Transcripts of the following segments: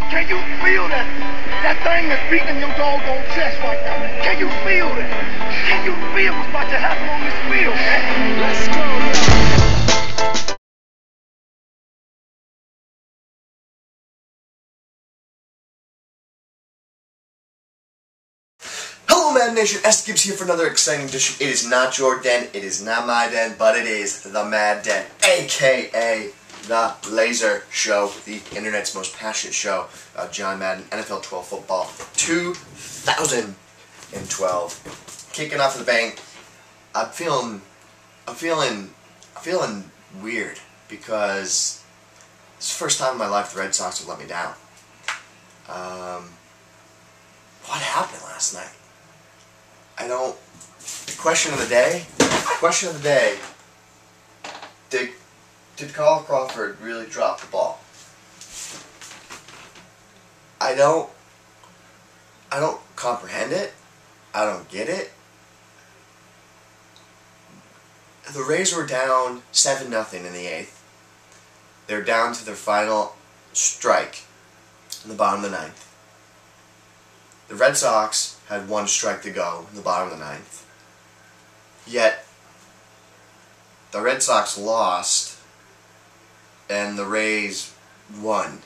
Can you feel that? That thing that's beating in your doggone chest right now. Can you feel it? Can you feel what's about to happen on this field, man? Let's go, yo. Hello Mad Nation, Gibs here for another exciting edition. It is not your den, it is not my den, but it is the Mad Den, aka the Laser Show, the internet's most passionate show about John Madden, NFL 12 football 2012. Kicking off the bang. I'm feeling weird because it's the first time in my life the Red Sox have let me down. What happened last night? Question of the day, did Carl Crawford really drop the ball? I don't comprehend it. I don't get it. The Rays were down 7-0 in the 8th. They're down to their final strike in the bottom of the 9th. The Red Sox had one strike to go in the bottom of the 9th. Yet, the Red Sox lost and the Rays won.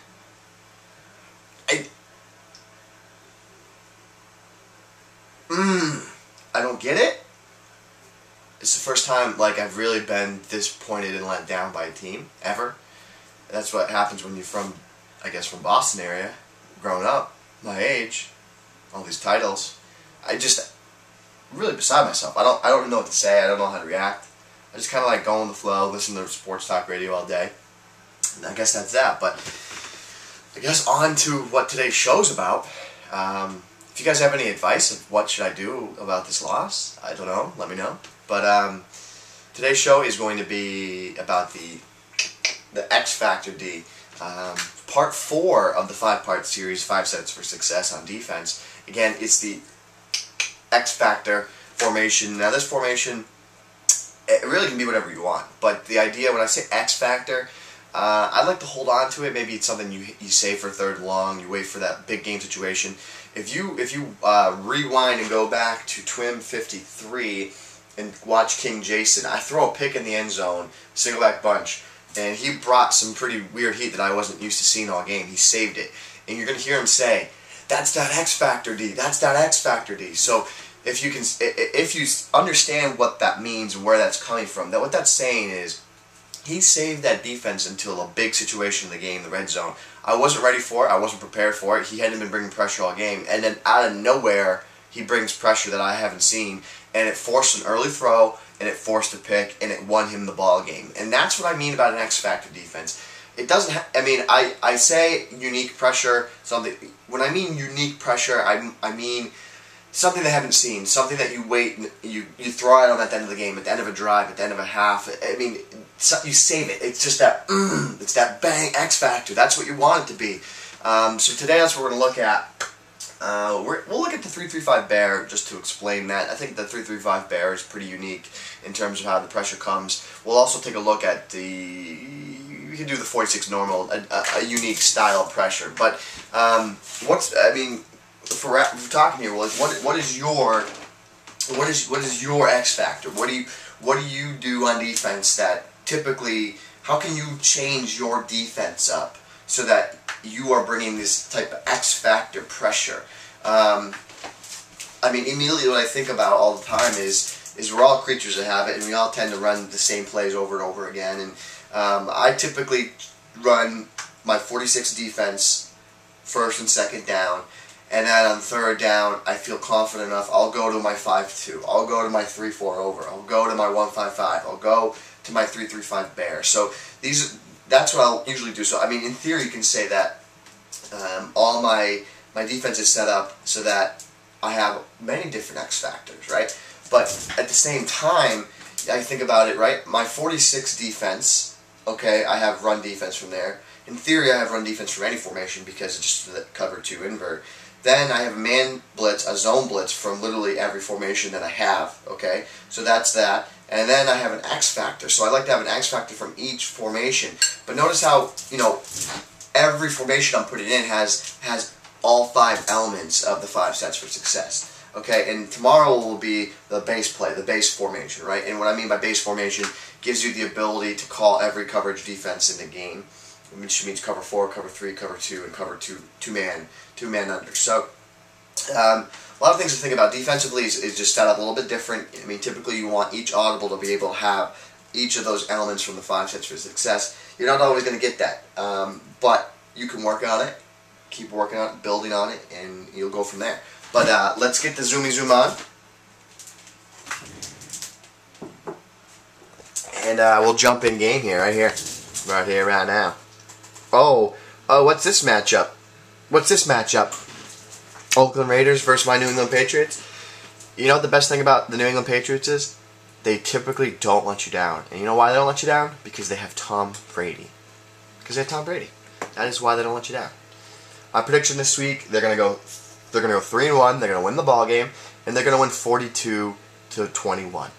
I don't get it. It's the first time I've really been disappointed and let down by a team, ever. That's what happens when you're from Boston area, growing up, my age. All these titles, really beside myself. I don't know what to say. I don't know how to react. I just kind of go on the flow, listen to sports talk radio all day, and I guess that's that. But I guess on to what today's show's about. If you guys have any advice of what should I do about this loss, I don't know. Let me know. But today's show is going to be about the X Factor D. Part 4 of the 5-part series, 5 Sets for Success on Defense. Again, it's the X Factor formation. Now this formation, it really can be whatever you want. But the idea, when I say X Factor, I'd like to hold on to it. Maybe it's something you save for third and long. You wait for that big game situation. If you rewind and go back to Twim 53 and watch King Jason, I throw a pick in the end zone, single back bunch. And he brought some pretty weird heat that I wasn't used to seeing all game. He saved it. And you're going to hear him say, "That's that X Factor D. That's that X Factor D." So if you understand what that means and where that's coming from, what that's saying is he saved that defense until a big situation in the game, the red zone. I wasn't ready for it. I wasn't prepared for it. He hadn't been bringing pressure all game. And then out of nowhere, he brings pressure that I haven't seen. And it forced an early throw, and it forced a pick, and it won him the ball game. And that's what I mean about an X Factor defense. It doesn't. I say unique pressure. Something. When I mean unique pressure, I mean something they haven't seen. Something that you wait, you throw at them at the end of the game, at the end of a drive, at the end of a half. I mean, you save it. It's just that. It's that bang X Factor. That's what you want it to be. So today, that's what we're going to look at. We'll look at the 3-3-5 bear just to explain that. I think the 3-3-5 bear is pretty unique in terms of how the pressure comes. We'll also take a look at we can do the 46 normal, a unique style of pressure. But if we're talking here, what is your X factor? What do you do on defense that typically? How can you change your defense up so that you are bringing this type of X Factor pressure? Immediately what I think about all the time is we're all creatures of habit, and we all tend to run the same plays over and over again. And I typically run my 46 defense first and second down, and then on third down, I feel confident enough, I'll go to my 5-2, I'll go to my 3-4 over, I'll go to my 1-5-5, I'll go to my 3-3-5 bear. So that's what I'll usually do. So in theory, you can say that all my defense is set up so that I have many different X factors, right? But at the same time, I think about it, right? My 46 defense, okay, I have run defense from there. In theory, I have run defense from any formation because it's just the cover 2 invert. Then I have man blitz, a zone blitz from literally every formation that I have, okay? So that's that. And then I have an X factor. So I like to have an X factor from each formation. But notice how, every formation I'm putting in has all 5 elements of the 5 sets for success. Okay, and tomorrow will be the base play, the base formation, right? And what I mean by base formation gives you the ability to call every coverage defense in the game, which means cover 4, cover 3, cover 2, and cover 2 man under. So a lot of things to think about defensively is just set up a little bit different. I mean, typically you want each audible to be able to have each of those elements from the 5 sets for success. You're not always going to get that, but you can work on it, keep working on it, building on it, and you'll go from there. But let's get the zoomy zoom on, and we'll jump in game here, right here, right now. Oh, what's this matchup? Oakland Raiders versus my New England Patriots. You know what the best thing about the New England Patriots is? They typically don't let you down. And you know why they don't let you down? Because they have Tom Brady. That is why they don't let you down. My prediction this week, they're gonna go 3-1. They're gonna win the ball game, and they're gonna win 42-21.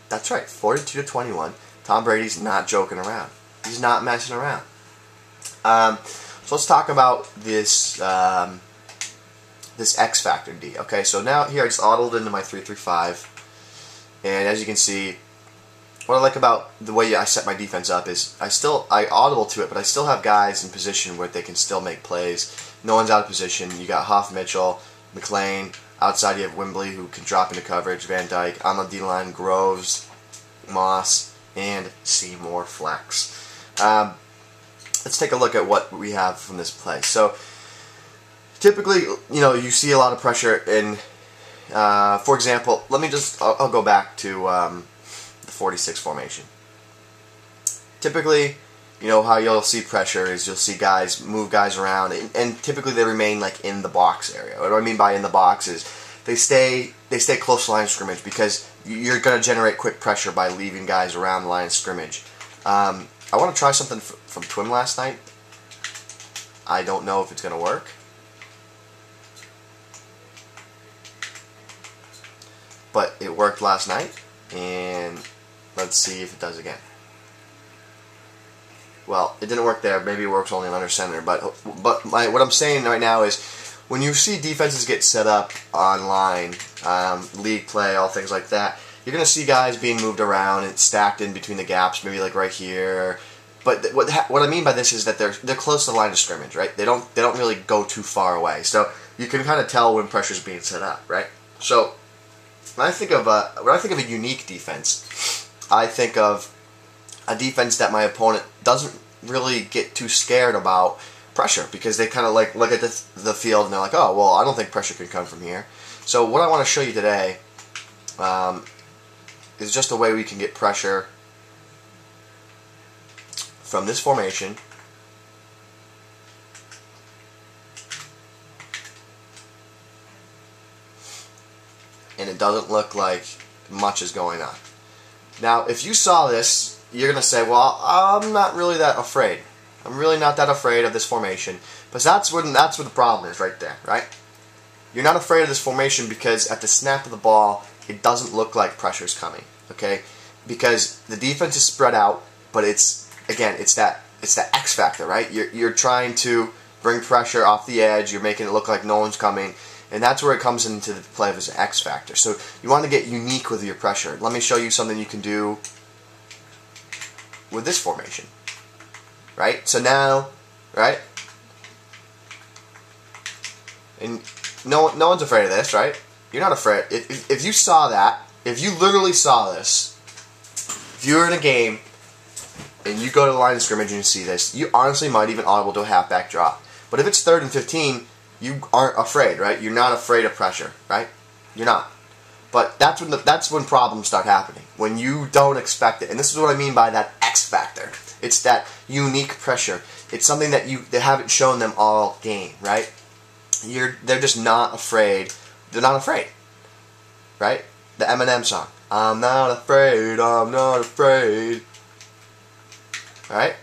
That's right, 42-21. Tom Brady's not joking around. He's not messing around. So let's talk about this this X Factor D. Okay, so now here I just audibled into my 3-3-5, and as you can see, what I like about the way I set my defense up is I audible to it, but I still have guys in position where they can still make plays. No one's out of position. You got Huff, Mitchell, McLean. Outside you have Wimbley, who can drop into coverage. Van Dyke on the D-line, Groves, Moss, and Seymour flex. Let's take a look at what we have from this play. So typically, you know, you see a lot of pressure in, for example, I'll go back to the 46 formation. Typically, you know, how you'll see pressure is you'll see guys move guys around, and typically they remain like in the box area. What I mean by in the box is they stay close to line of scrimmage because you're going to generate quick pressure by leaving guys around the line of scrimmage. I want to try something from Twim last night. I don't know if it's going to work. But it worked last night, and let's see if it does again. Well, it didn't work there. Maybe it works only under center. But what I'm saying right now is when you see defenses get set up online, league play, all things like that, you're going to see guys being moved around and stacked in between the gaps, maybe like right here. But what I mean by this is that they're close to the line of scrimmage, right? They don't really go too far away. So you can kind of tell when pressure's being set up, right? So when I think of a unique defense, I think of a defense that my opponent doesn't really get too scared about pressure because they kind of like look at the field and they're like, oh, well, I don't think pressure can come from here. So what I want to show you today is just a way we can get pressure from this formation and it doesn't look like much is going on. Now, if you saw this, you're going to say, well, I'm not really that afraid. I'm really not that afraid of this formation. But that's where the problem is right there, right? You're not afraid of this formation because at the snap of the ball, it doesn't look like pressure's coming, okay? Because the defense is spread out, but it's that X factor, right? You're trying to bring pressure off the edge. You're making it look like no one's coming. And that's where it comes into the play of as an X factor. So you want to get unique with your pressure. Let me show you something you can do with this formation, right? So now, right? And no one's afraid of this, right? You're not afraid. If you saw that, if you literally saw this, if you were in a game and you go to the line of scrimmage and you see this, you honestly might even audible to a halfback drop. But if it's 3rd and 15, you aren't afraid, right? You're not afraid of pressure, right? You're not. But that's when problems start happening, when you don't expect it. And this is what I mean by that X factor. It's that unique pressure. It's something that they haven't shown them all game, right? They're just not afraid. They're not afraid, right? The Eminem song. I'm not afraid. I'm not afraid. Right?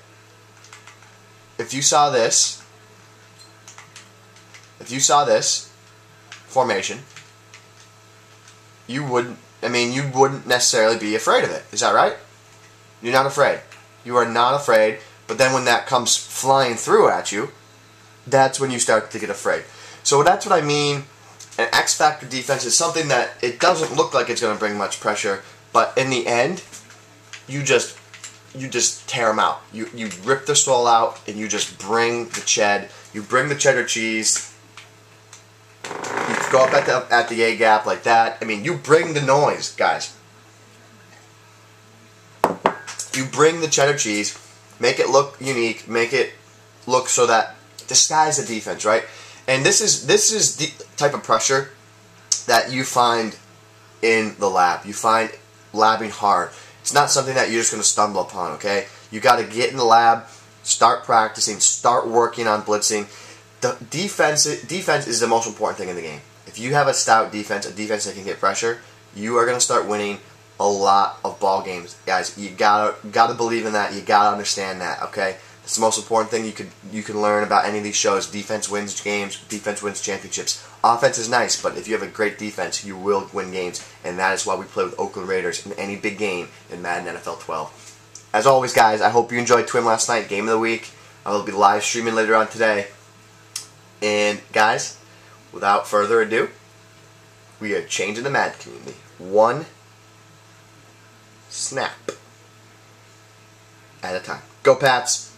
If you saw this formation, you wouldn't necessarily be afraid of it. Is that right? You're not afraid. You are not afraid But then when that comes flying through at you, that's when you start to get afraid. So that's what I mean. An X-Factor defense is something that it doesn't look like it's going to bring much pressure, but in the end, you just tear them out. You rip the sole out, and you just bring the ched. You bring the cheddar cheese. You go up at the A gap like that. I mean, you bring the noise, guys. You bring the cheddar cheese, make it look unique, make it look so that disguise the defense, right? And this is the type of pressure that you find in the lab. You find labbing hard. It's not something that you're just going to stumble upon, okay? You got to get in the lab, start practicing, start working on blitzing. The defense is the most important thing in the game. If you have a stout defense, a defense that can get pressure, you are going to start winning a lot of ball games, guys. You gotta believe in that. You gotta understand that, okay? It's the most important thing you can learn about any of these shows. Defense wins games. Defense wins championships. Offense is nice, but if you have a great defense, you will win games, and that is why we play with Oakland Raiders in any big game in Madden NFL 12. As always, guys, I hope you enjoyed Twin last night, game of the week. I will be live streaming later on today. And guys, without further ado, we are changing the Madden community. One snap at a time. Go Pats!